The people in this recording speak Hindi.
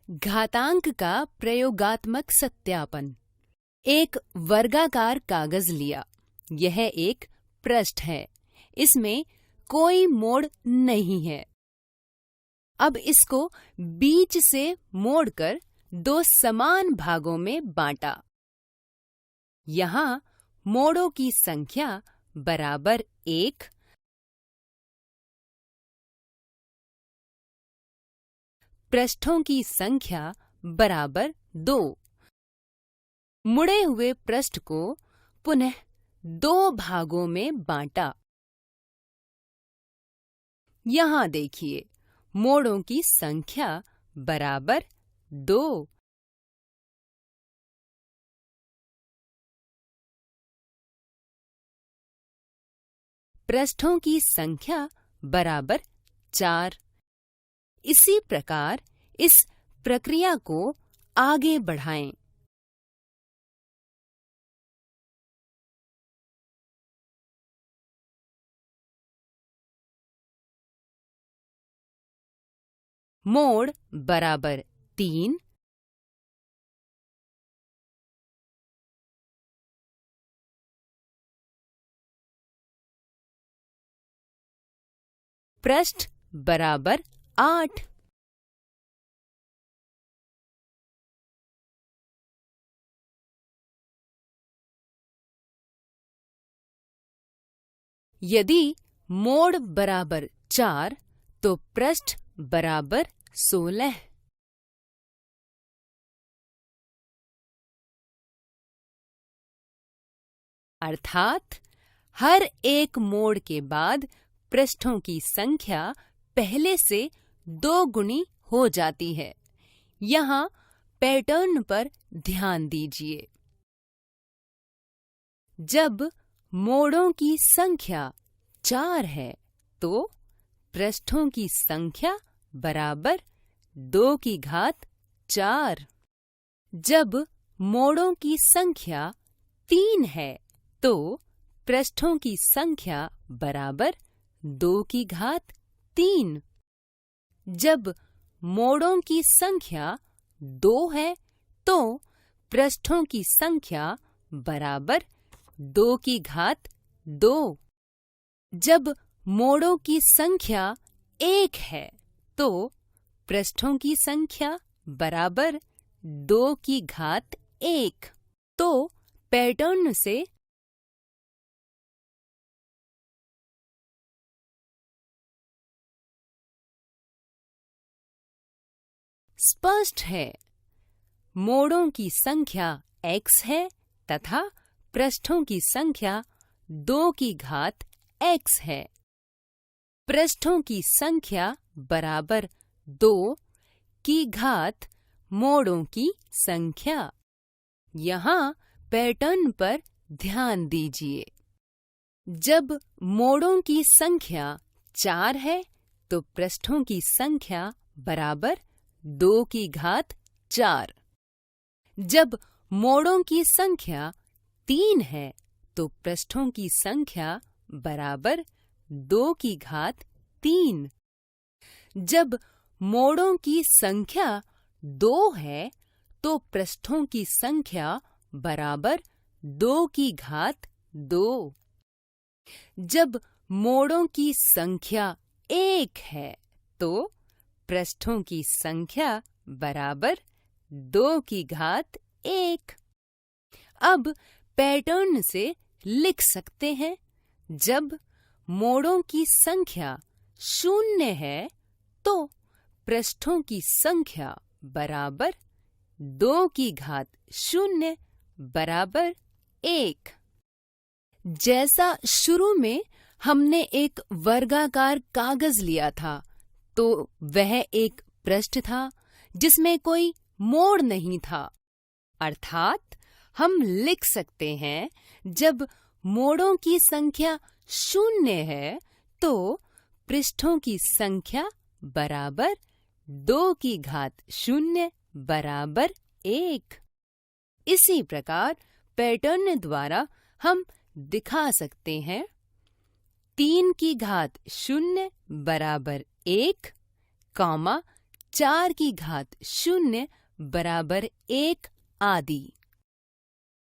घातांक का प्रयोगात्मक सत्यापन। एक वर्गाकार कागज लिया। यह एक पृष्ठ है। इसमें कोई मोड़ नहीं है। अब इसको बीच से मोड़कर दो समान भागों में बांटा। यहाँ मोड़ों की संख्या बराबर 1, पृष्ठों की संख्या बराबर 2। मुड़े हुए पृष्ठ को पुनः 2 भागों में बांटा। यहाँ देखिए, मोड़ों की संख्या बराबर 2। पृष्ठों की संख्या बराबर 4। इसी प्रकार इस प्रक्रिया को आगे बढ़ाएं। मोड़ बराबर 3, पृष्ठ बराबर 8। यदि मोड़ बराबर 4 तो पृष्ठ बराबर 16। अर्थात हर एक मोड़ के बाद पृष्ठों की संख्या पहले से 2 गुनी हो जाती है। यहाँ पैटर्न पर ध्यान दीजिए। जब मोड़ों की संख्या 4 है तो पृष्ठों की संख्या बराबर 2 की घात 4। जब मोड़ों की संख्या 3 है तो पृष्ठों की संख्या बराबर 2 की घात 3। जब मोड़ों की संख्या 2 है तो पृष्ठों की संख्या बराबर 2 की घात 2। जब मोड़ों की संख्या 1 है तो पृष्ठों की संख्या बराबर 2 की घात 1। तो पैटर्न से स्पष्ट है, मोड़ों की संख्या x है तथा पृष्ठों की संख्या 2 की घात x है। पृष्ठों की संख्या बराबर 2 की घात मोड़ों की संख्या। यहाँ पैटर्न पर ध्यान दीजिए। जब मोड़ों की संख्या 4 है तो पृष्ठों की संख्या बराबर 2 की घात 4। जब मोड़ों की संख्या 3 है तो पृष्ठों की संख्या बराबर 2 की घात 3। जब मोड़ों की संख्या 2 है तो पृष्ठों की संख्या बराबर 2 की घात 2। जब मोड़ों की संख्या 1 है तो पृष्ठों की संख्या बराबर 2 की घात 1। अब पैटर्न से लिख सकते हैं, जब मोड़ों की संख्या 0 है तो पृष्ठों की संख्या बराबर 2 की घात 0 बराबर 1। जैसा शुरू में हमने एक वर्गाकार कागज लिया था तो वह एक पृष्ठ था जिसमें कोई मोड़ नहीं था। अर्थात हम लिख सकते हैं, जब मोड़ों की संख्या 0 है तो पृष्ठों की संख्या बराबर 2 की घात 0 बराबर 1। इसी प्रकार पैटर्न द्वारा हम दिखा सकते हैं, 3 की घात 0 बराबर 1, 4 की घात 0 बराबर 1 आदि।